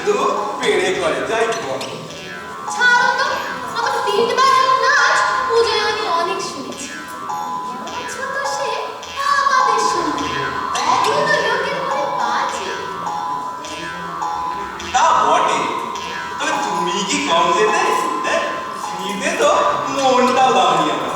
কিন্তু পেড়ে করে যাই বল। ছাড়ো তো, আমার তিন বাজার নাচ পূজায় আমি অনেক শুনেছি। ছোট সে আমাদের শুনতে এগুলো লোকের মনে বাজে। তা বটে, তবে তুমি কি কম যেতে? শীতে তো মনটাও দাঁড়িয়ে না।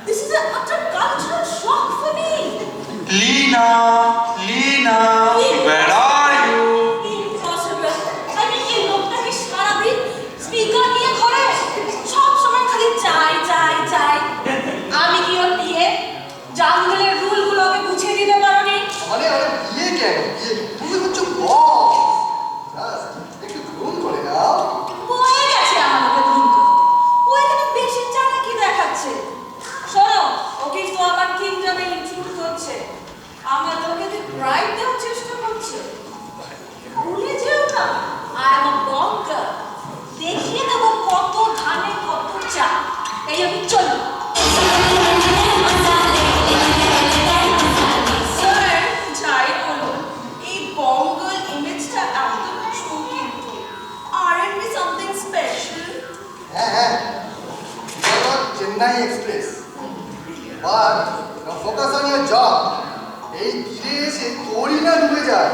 This is a utter কিন্তু আমার কিংডমে ইন্ট্রুড হচ্ছে, আমার লোকেদের ব্রাইড দেওয়ার চেষ্টা করছে। ভুলে যেও না, আই এম আ বঙ্গার। দেখিয়ে দেবো কত ধানে কত চা। এই আমি চলি। স্যার, যাই বলুন, এই বঙ্গাল ইমেজটা একদম ট্রু কিন্তু। Aren't we something special? হ্যাঁ, Chennai express. But now focus on your job. এই তীরে এসে তোরই না ডুবে যায়।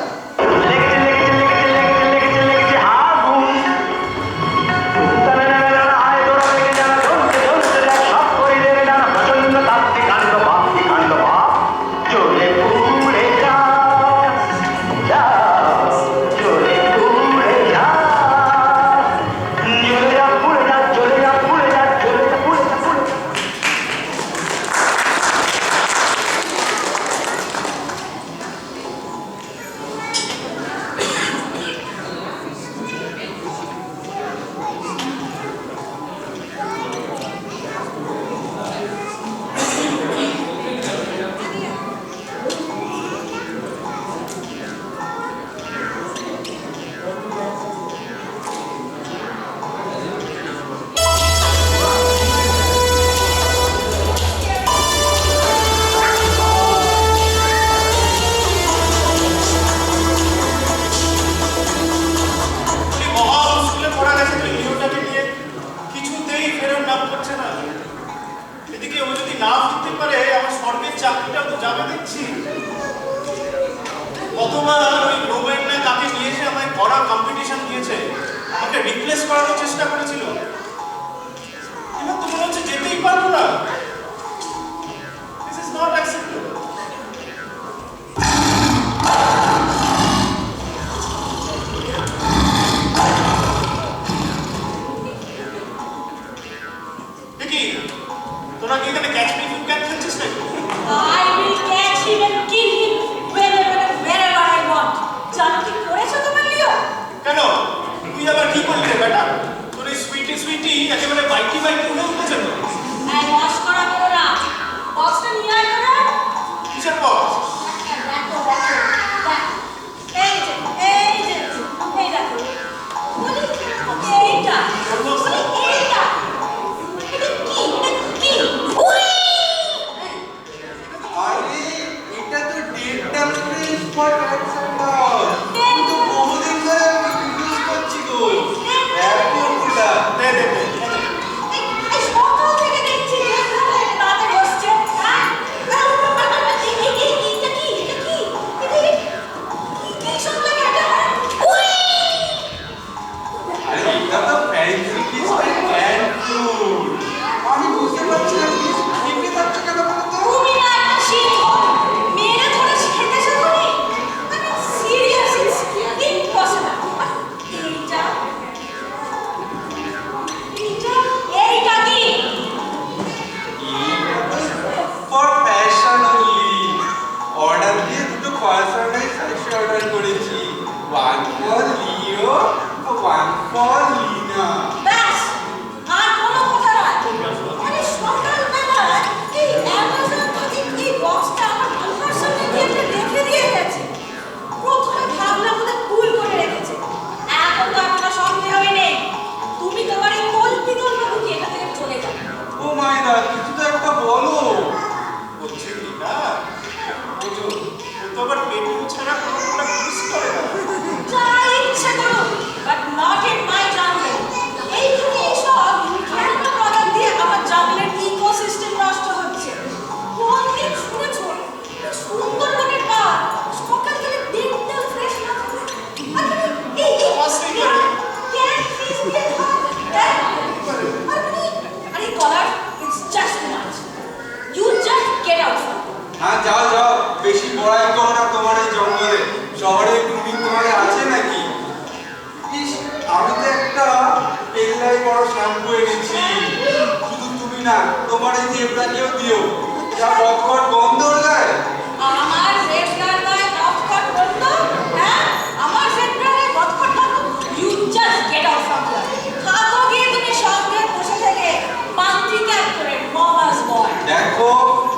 দেখো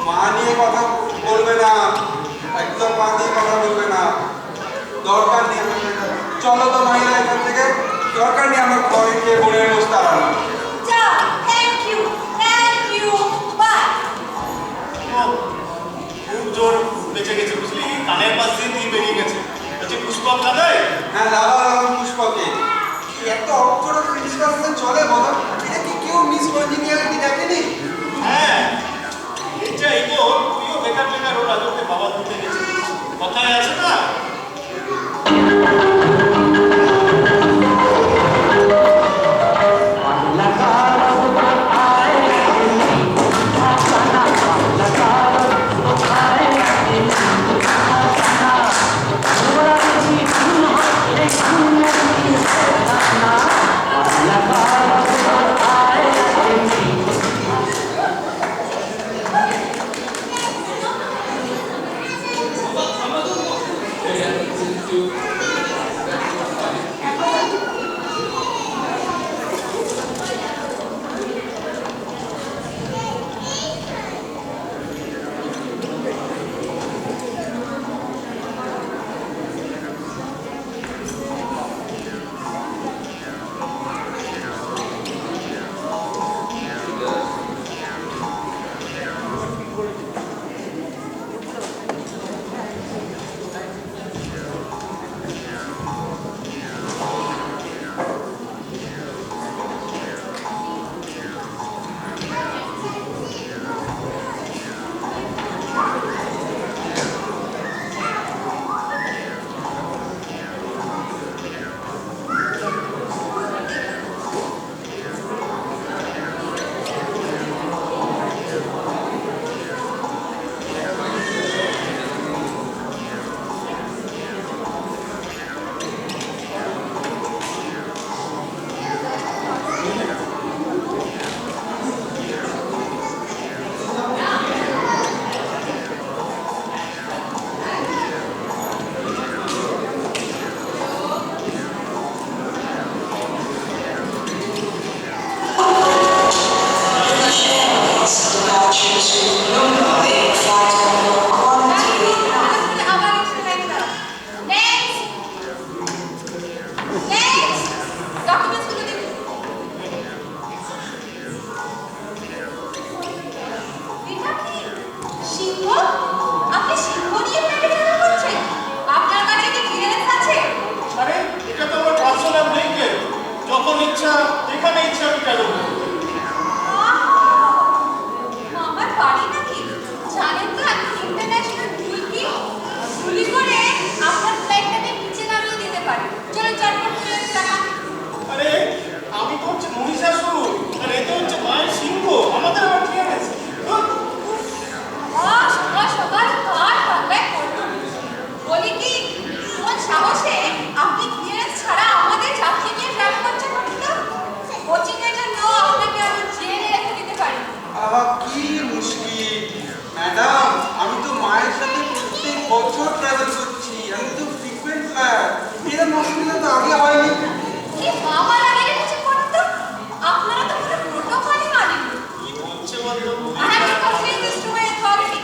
মা নিয়ে কথা বলবে না, একদম মা নিয়ে কথা বলবে না। দরকার নেই আমার সাথে। চলো তো মাইরা এখান থেকে, দরকার নেই আমার ঘরে গিয়ে বোনের বসে দাঁড়ানো। যাও, থ্যাংক ইউ, বাই। খুব জোর বেঁচে গেছে বুঝলি, কানের পাশ দিয়ে দিয়ে বেরিয়ে গেছে। হচ্ছে পুষ্পক লাগায়। হ্যাঁ লাগালাম পুষ্পকে। এত অক্ষর প্রিন্সিপাল চলে বলো, এটা কি কেউ মিস কনজিনিয়ারিটি দেখেনি? হ্যাঁ, এটা এগো তুইও বেকার বেকার ওর আদরকে বাবা দিতে গেছিস। কথায় আছে না, আরে এটা তো আমার পার্সোনাল ভেহিকেল, যখন ইচ্ছা যেখানে ইচ্ছা আমি চালাবো। আমার বাড়ি নাকি জানেন তো, এখন ইন্টারন্যাশনাল গুলি করে আপনার ফ্লাইটটাকে নিচে নামিয়ে দিতে পারে। চলো চটপট করে দেখা। আরে আমি তো হচ্ছে মহিষাসুর, আর এ তো হচ্ছে মায়ের সিংহ, আমাদের আবার কি আছে? সকাল সকাল কার পাল্লায় পড়লো? বলি কি, কোন সাহসে আপনি ক্লিয়ারেন্স ছাড়া আমাদের যাত্রী নিয়ে ট্রাভেল করছেন? কোচিংয়ের জন্য আপনাকে আমি জেলে রেখে দিতে পারি। আহা কি মুশকিল ম্যাডাম, আমি তো মায়ের সাথে প্রত্যেক বছর ট্রাভেল করছি, আমি তো ফ্রিকোয়েন্ট ফ্লায়ার। এরকম অসুবিধা তো আগে হয়নি। কি বাবা লাগিয়ে রেখেছে পড়ো তো, আপনারা তো পুরো প্রোটোকলই মানেন। কি বলছে বলতো? I have to convey this to my authority.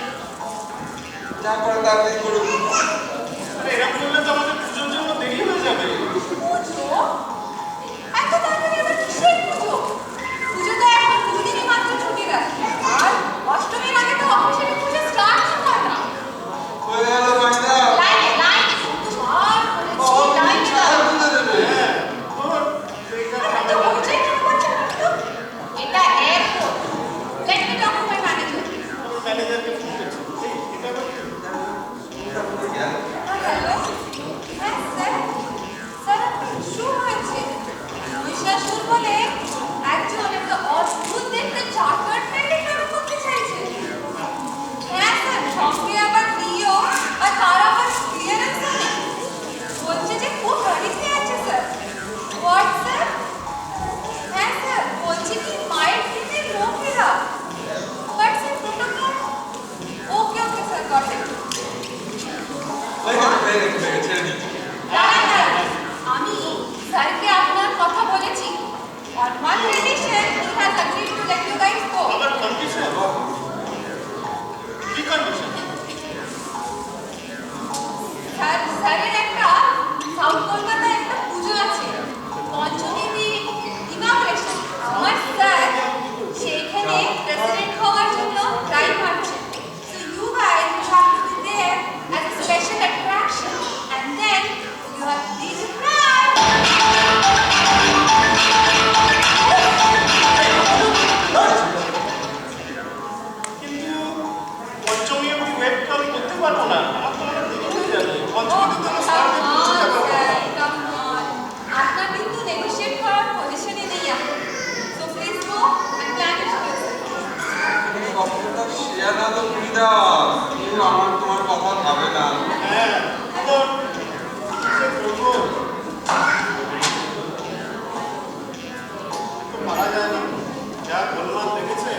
যা করে তাড়াতাড়ি করুন। আরে এরকম করলে তো আমাদের পুজোর জন্য দেরি হয়ে যাবে। পুজো? এত তাড়াতাড়ি আবার কিসের পুজো? পুজো তো এখন দুদিনই মাত্র ছুটি গেছে, আর অষ্টমীর আগে তো অফিসিয়ালি পুজো স্টার্ট হয় না। হয়ে গেল মাইনা। লাইনে আর বলেছি লাইনে ছাড় তুলে দেবে। হ্যাঁ, তোর এইটা তো হচ্ছে কেন করছেন তো? এটা airport. Let me talk to my manager. ম্যানেজারকে ফোন করেছি। এই এটা আবার দাও, কেউ আমার তোমার কথা ভাবে না। হ্যাঁ, খবর কিসে করবো? তো পারা যায় না, যা গোলমাল দেখেছে।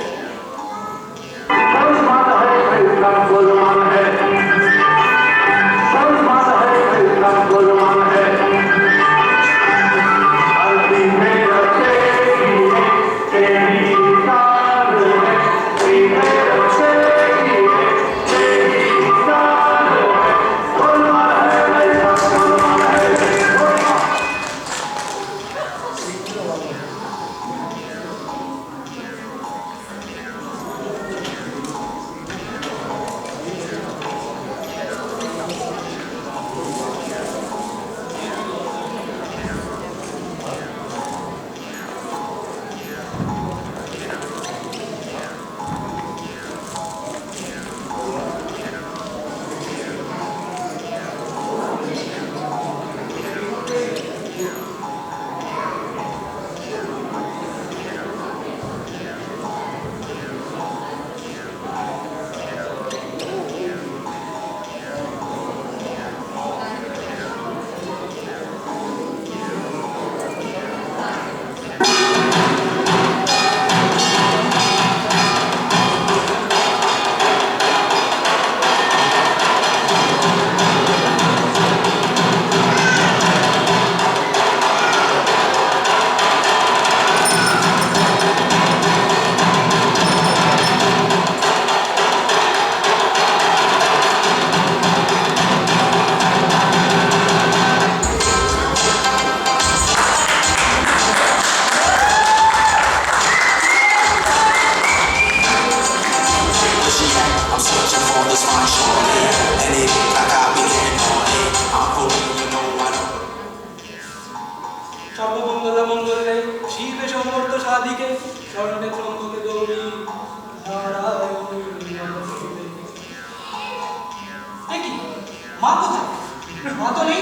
সর্বমঙ্গলা মঙ্গলে শিবে সমর্থ সাধিকে স্বর্ণে ত্রম্বকে গৌরী নারায়ণী নমস্তুতে। এ কি, মা কোথায়? মা তো নেই।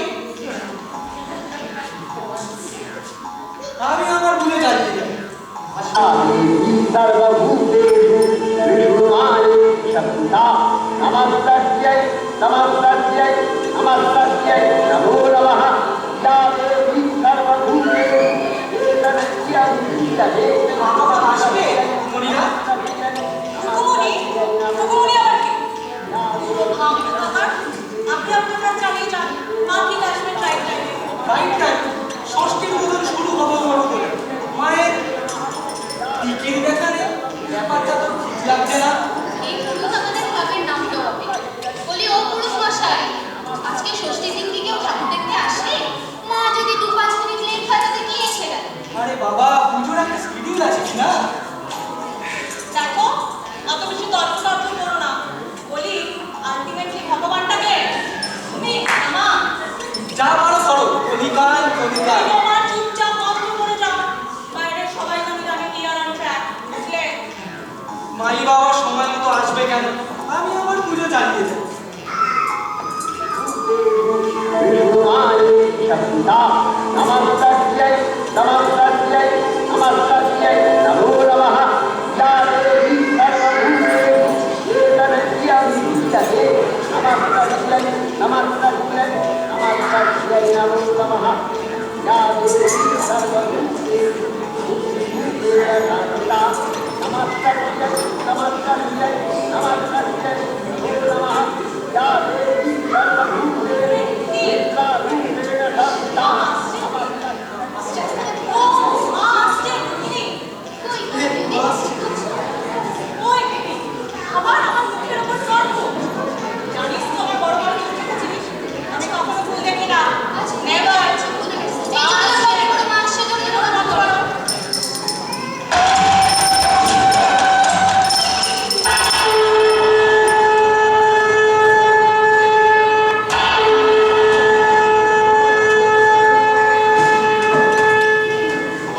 আমি আমার ভুলে জ্বালিয়ে যাই। सर्वभूतेषु विष्णुमाये शक्ता नमस्तस्यै नमस्तस्यै नमस्तस्यै नमो नमः या देवी सर्वभूतेषु एतस्यै विद्महे আবার আসবে মনিরা? টুকুমনি টুকুমনি আবার কি? আপনি আপনার কাজ চালিয়ে যান, মা ঠিক আসবেন টাইম টাইমে। রাইট টাইম ষষ্ঠীর বোধন শুরু হবো বড় করে। মায়ের টিকির দেখা নেই, ব্যাপারটা তো ঠিক লাগছে না। এই পুরুষ আমাদের ক্লাবের নাম দেওয়াবে। বলি ও পুরুষ মশাই, আজকে ষষ্ঠীর দিন কি কেউ ঠাকুর দেখতে আসে? মা যদি 2-5 মিনিট লেট হয় তাতে কি এসে গেল? আরে বাবা, পুজোর একটা শিডিউল আছে কি না? দেখো, অত বেশি তর্ক করো না। বলি আলটিমেটলি ভগবানটাকে তুমি মা যা পারো করো, কলিকাল কলিকাল। তোমার চুপচাপ বন্ধ করে যাও। বাইরের সবাই জানি জানি কি আর ট্র্যাক বুঝলে? মাই বাবা সময় মতো আসবে কেন? আমি আমার পুজো চালিয়ে যাই। विष्णुमाये शक्ता नमस्तस्यै नमस्तस्यै नमस्तस्यै नमो नमः या देवी सर्वभूतेषु एतस्यै विद्महे नमस्तस्यै नमस्तस्यै नमस्तस्यै नमो नमः या देवी सर्वभूतेषु शक्ता नमस्तस्यै नमस्तस्यै नमस्तस्यै नमो नमः या देवी ও মা আসছে তুমি। কই দেখছি। ওই বেবি আবার আমার মুখের উপর তর্ক। জানিস তো আমার বড় বড় কিছু জিনিস আমি কখনো ভুল দেখি না। নেভার এই জন্য বড় মা আসছে জন্য বন্ধ করো।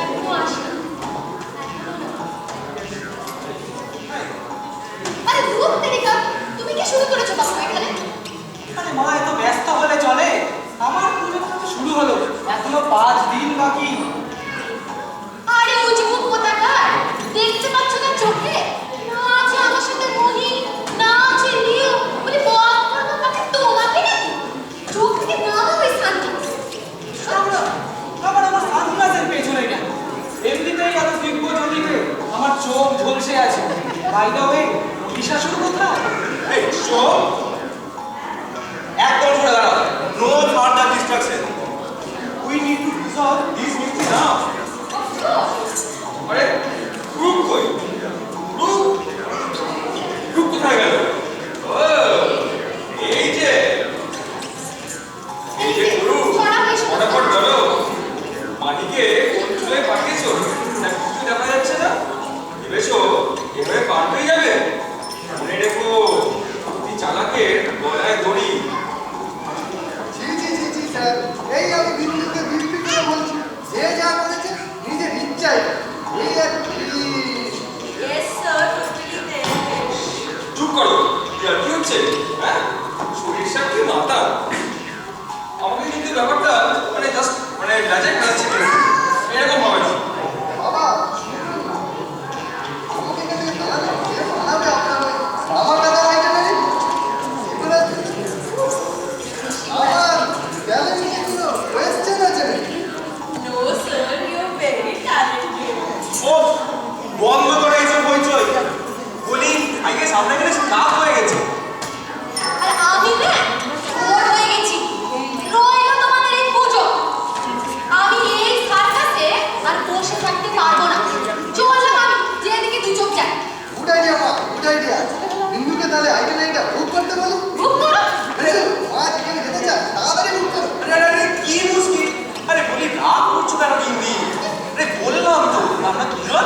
এখনো আসে না। আরে ধুর তেরিকা, তুমি কি শুরু করেছো বাবু এখানে? আরে মা, এত ব্যস্ত হলে চলে? আমার পুজো তো শুরু হলো, এখনো 5 দিন বাকি। আরে ওই যে মুখ কোথাকার, দেখতে পাচ্ছ না চোখে? না আছে আমার সাথে মহি, না আছে বাই দ্য ওয়ে মহিষাসুর কোথায়? এই চুপ একদম সরে দাঁড়াও no further distraction we need to resolve this mystery now আরে রূপ কই রূপ কোথায় গেল ও এই যে গুরু ফটাফট বলো মানিকে কোন চুলোয় পাঠিয়েছো না কিছু দেখা যাচ্ছে না ভেবেছো এভাবে পার হয়ে যাবে মনে রেখো প্রতি চালাকের গলায় দড়ি জি জি জি জি স্যার এই আমি বিন্দুকে বিলপি করে বলছি যে যা করেছে নিজের ইচ্ছায় এই আর কি Yes, sir, totally there. চুপ করো ইয়ার কি হচ্ছে হ্যাঁ শরীর সাথে মাথা আমাকে কিন্তু ব্যাপারটা মানে জাস্ট মানে লাজে খাচ্ছে এরকম হবে না বাবা আমাকে কেন জানালে কে বানাবে আপনার আমার টাকা রাইতে নেই এগুলো আমার ব্যালেন্স এগুলো কোয়েশ্চেন আছে No, sir, you're very talented. ও বন্ধ করে এইসব হইচই বলি আই গেস আপনার এখানে স্টাফ হয়ে গেছে আর আমি না বোর হয়ে গেছি রইলো তোমাদের এই পুজো আমি এই সার্কাসে আর বসে থাকতে পারবো না চললাম আমি যেদিকে দু চোখ যায় গুড আইডিয়া মা গুড আইডিয়া বিন্দুকে তাহলে আইটেনারিটা বুক করতে বলো বুক করো আরে মা যেখানে যেতে চায় তাড়াতাড়ি বুক করো আরে আরে কি মুশকিল আরে বলি রাগ করছো কেন হিন্দি আরে বললাম তো আমরা দুজন